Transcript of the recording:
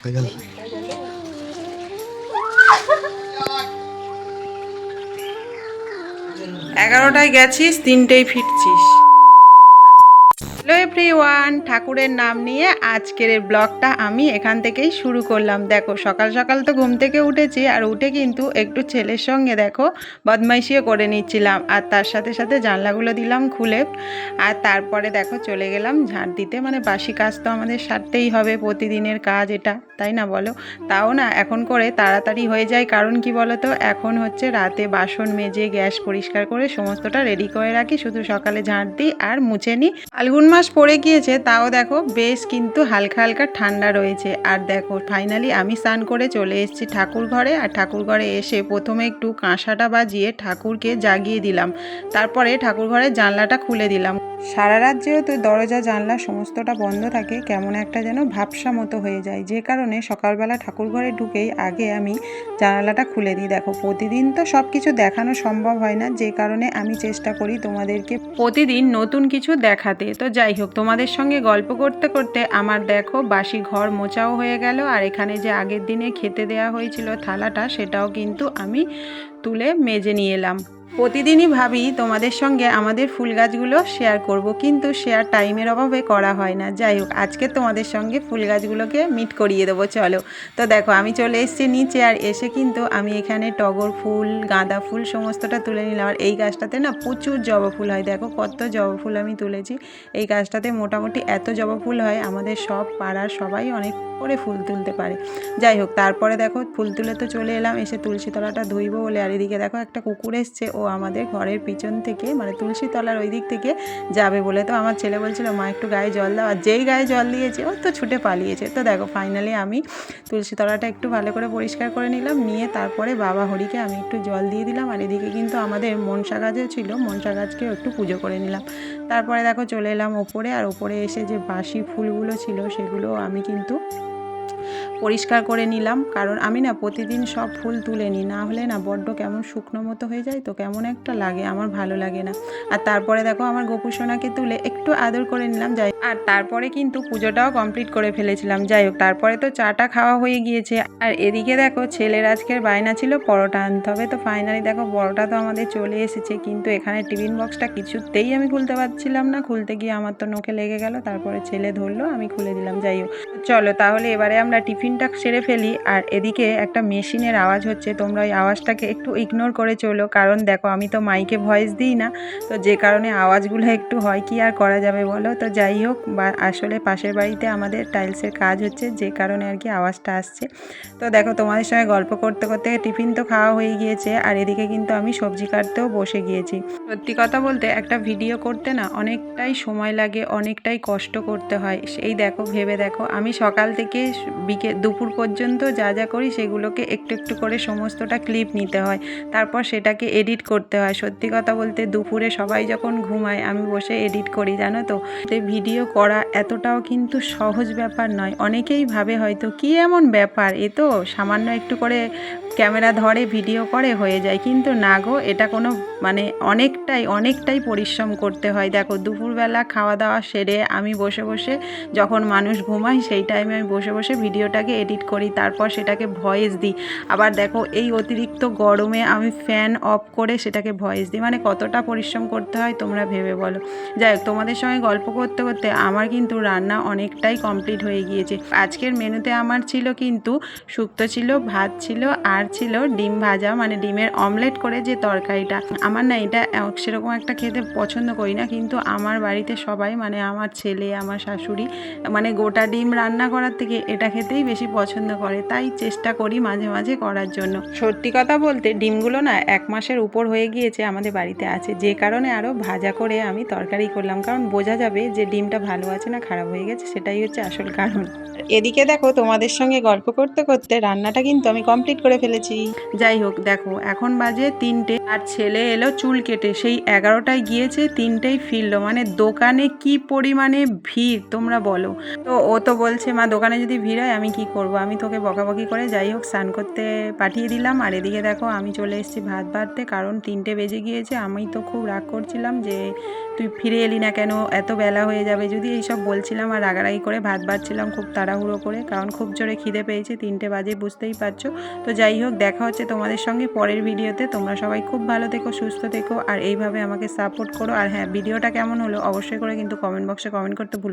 11টায় গেছিস, 3টেই ফিরছিস। Hello everyone, ঠাকুরের নাম নিয়ে আজকের ব্লগটা আমি এখান থেকেই শুরু করলাম। দেখো সকাল সকাল তো ঘুম থেকে উঠেছি, আর উঠে কিন্তু একটু ছেলের সঙ্গে দেখো বদমাইশিও করে নিচ্ছিলাম, আর তার সাথে সাথে জানলাগুলো দিলাম খুলে। আর তারপরে দেখো চলে গেলাম ঝাড় দিতে, মানে বাসি কাজ তো আমাদের সারতেই হবে, প্রতিদিনের কাজ এটা, তাই না বলো? তাও না এখন করে তাড়াতাড়ি হয়ে যায়, কারণ কি বলো তো, এখন হচ্ছে রাতে বাসন মেজে গ্যাস পরিষ্কার করে সমস্তটা রেডি করে রাখি, শুধু সকালে ঝাড় দিই আর মুছে নিই। ফাল্গুন মাস পড়ে গিয়েছে, তাও দেখো বেশ কিন্তু হালকা হালকা ঠান্ডা রয়েছে। আর দেখো ফাইনালি আমি স্নান করে চলে এসেছি ঠাকুর ঘরে, আর ঠাকুর ঘরে এসে প্রথমে একটু কাঁসাটা বাজিয়ে ঠাকুরকে জাগিয়ে দিলাম, তারপরে ঠাকুর ঘরের জানলাটা খুলে দিলাম। সারা রাত যেহেতু দরজা জানলা সমস্তটা বন্ধ থাকে, কেমন একটা যেন ভাবসা মতো হয়ে যায়, যে কারণে সকালবেলা ঠাকুর ঘরে ঢুকেই আগে আমি জানালাটা খুলে দিই। দেখো প্রতিদিন তো সব কিছু দেখানো সম্ভব হয় না, যে কারণে আমি চেষ্টা করি তোমাদেরকে প্রতিদিন নতুন কিছু দেখাতে। তো যাই হোক, তোমাদের সঙ্গে গল্প করতে করতে আমার দেখো বাসি ঘর মোছাও হয়ে গেল, আর এখানে যে আগের দিনে খেতে দেওয়া হয়েছিল থালাটা, সেটাও কিন্তু আমি তুলে মেজে নিয়ে এলাম। প্রতিদিনই ভাবি তোমাদের সঙ্গে আমাদের ফুল গাছগুলো শেয়ার করব, কিন্তু শেয়ার টাইমের অভাবে করা হয় না। যাই হোক, আজকে তোমাদের সঙ্গে ফুল গাছগুলোকে মিট করিয়ে দেবো, চলো। তো দেখো আমি চলে এসেছি নিচে, আর এসে কিন্তু আমি এখানে টগর ফুল, গাঁদা ফুল সমস্তটা তুলে নিলাম। আর এই গাছটাতে না প্রচুর জবা ফুল হয়, দেখো কত জবা ফুল আমি তুলেছি। এই গাছটাতে মোটামুটি এত জবা ফুল হয়, আমাদের সব পাড়ার সবাই অনেক করে ফুল তুলতে পারে। যাই হোক, তারপরে দেখো ফুল তুলে তো চলে এলাম, এসে তুলসী তলাটা ধুইব বলে। আর এদিকে দেখো একটা কুকুর এসছে, ও আমাদের ঘরের পিছন থেকে, মানে তুলসী তলার ওই দিক থেকে যাবে বলে, তো আমার ছেলে বলছিল মা একটু গায়ে জল দাও, আর যেই গায়ে জল দিয়েছে ও তো ছুটে পালিয়েছে। তো দেখো ফাইনালি আমি তুলসী তলাটা একটু ভালো করে পরিষ্কার করে নিলাম, নিয়ে তারপরে বাবা হরিকে আমি একটু জল দিয়ে দিলাম। আর এদিকে কিন্তু আমাদের মনসা গাছও ছিল, মনসা গাছকেও একটু পুজো করে নিলাম। তারপরে দেখো চলে এলাম ওপরে, আর ওপরে এসে যে বাসি ফুলগুলো ছিল সেগুলো আমি কিন্তু পরিষ্কার করে নিলাম, কারণ আমি না প্রতিদিন সব ফুল তুলে নিই, না হলে না বড্ড কেমন শুকনো মতো হয়ে যায়, তো কেমন একটা লাগে, আমার ভালো লাগে না। আর তারপরে দেখো আমার গোপু সোনাকে তুলে একটু আদর করে নিলাম, যাই। আর তারপরে কিন্তু পুজোটাও কমপ্লিট করে ফেলেছিলাম। যাই হোক, তারপরে তো চাটা খাওয়া হয়ে গিয়েছে। আর এদিকে দেখো ছেলের আজকের বায়না ছিল পরোটা আনতে হবে, তো ফাইনালি দেখো পরোটা তো আমাদের চলে এসেছে, কিন্তু এখানে টিফিন বক্সটা কিছুতেই আমি খুলতে পারছিলাম না, খুলতে গিয়ে আমার তো নখে লেগে গেল, তারপরে ছেলে ধরলো, আমি খুলে দিলাম। যাই হোক, চলো তাহলে এবারে আমরা টিফিনটা সেরে ফেলি। আর এদিকে একটা মেশিনের আওয়াজ হচ্ছে, তোমরা ওই আওয়াজটাকে একটু ইগনোর করে চলো, কারণ দেখো আমি তো মাইকে ভয়েস দিই না, তো যে কারণে আওয়াজগুলো একটু হয়, কি আর করা যাবে বলো। তো যাই হোক, আসলে পাশের বাড়িতে আমাদের টাইলসের কাজ হচ্ছে, যে কারণে আর কি আওয়াজটা আসছে। তো দেখো তোমাদের সঙ্গে গল্প করতে করতে টিফিন তো খাওয়া হয়ে গিয়েছে, আর এদিকে কিন্তু আমি সবজি কাটতেও বসে গিয়েছি। সত্যি কথা বলতে একটা ভিডিও করতে না অনেকটাই সময় লাগে, অনেকটাই কষ্ট করতে হয়। সেই দেখো ভেবে দেখো, আমি সকাল থেকে দুপুর পর্যন্ত যা যা করি সেগুলোকে একটু একটু করে সমস্তটা ক্লিপ নিতে হয়, তারপর সেটাকে এডিট করতে হয়। সত্যি কথা বলতে দুপুরে সবাই যখন ঘুমায় আমি বসে এডিট করি, জানো তো। ভিডিও করা এতটাও কিন্তু সহজ ব্যাপার নয়। অনেকেই ভাবে হয়তো কি এমন ব্যাপার, এ তো সামান্য একটু করে ক্যামেরা ধরে ভিডিও করে হয়ে যায়, কিন্তু না গো, এটা কোনো মানে অনেকটাই পরিশ্রম করতে হয়। দেখো দুপুরবেলা খাওয়া দাওয়া সেরে আমি বসে বসে, যখন মানুষ ঘুমায় সেই টাইমে আমি বসে বসে ভিডিওটাকে এডিট করি, তারপর সেটাকে ভয়েস দিই। আবার দেখো এই অতিরিক্ত গরমে আমি ফ্যান অফ করে সেটাকে ভয়েস দিই, মানে কতটা পরিশ্রম করতে হয় তোমরা ভেবে বলো। যাই হোক, তোমাদের সঙ্গে গল্প করতে করতে আমার কিন্তু রান্না অনেকটাই কমপ্লিট হয়ে গিয়েছে। আজকের মেনুতে আমার ছিল কিন্তু শুক্তো ছিল, ভাত ছিল, আর ছিল ডিম ভাজা, মানে ডিমের অমলেট করে যে তরকারিটা। আমার না এটা সেরকম একটা খেতে পছন্দ করি না, কিন্তু আমার বাড়িতে সবাই, মানে আমার ছেলে, আমার শাশুড়ি, মানে গোটা ডিম রান্না করার থেকে এটা খেতেই বেশি পছন্দ করে, তাই চেষ্টা করি মাঝে মাঝে করার জন্য। সত্যি কথা বলতে ডিমগুলো না 1 মাসের উপর হয়ে গিয়েছে আমাদের বাড়িতে আছে, যে কারণে আরও ভাজা করে আমি তরকারি করলাম, কারণ বোঝা যাবে যে ডিমটা ভালো আছে না খারাপ হয়ে গেছে, সেটাই হচ্ছে আসল কারণ। এদিকে দেখো তোমাদের সঙ্গে গল্প করতে করতে রান্নাটা কিন্তু আমি কমপ্লিট করে ফেলেছি। যাই হোক, দেখো এখন বাজে 3টে, আর ছেলে এলো চুল কেটে, সেই 11টায় গিয়েছে, 3টেই ফিরলো, মানে দোকানে কি পরিমাণে ভিড় তোমরা বলো। তো ও তো বলছে মা দোকানে যদি ভিড় হয় আমি কি করব, আমি তোকে বকাবকি করে যাই হোক স্নান করতে পাঠিয়ে দিলাম। আর এদিকে দেখো আমি চলে এসেছি ভাত বাড়তে, কারণ 3টে বেজে গিয়েছে। আমি তো খুব রাগ করছিলাম যে তুই ফিরে এলি না কেন, এত বেলা হয়ে যাবে যদি এইসব বলছিলাম, আর রাগারাগি করে ভাত বাড়ছিলাম খুব তাড়াহুড়ো করে, কারণ খুব জোরে খিদে পেয়েছে, 3টে বাজে বুঝতেই পারছো। তো যাই হোক, দেখা হচ্ছে তোমাদের সঙ্গে পরের ভিডিওতে। তোমরা সবাই খুব ভালো থেকো, সুস্থ থেকো, আর এইভাবে আমাকে সাপোর্ট করো। আর হ্যাঁ, ভিডিওটা কেমন হলো অবশ্যই করে কিন্তু কমেন্ট বক্সে কমেন্ট করতে ভুলো।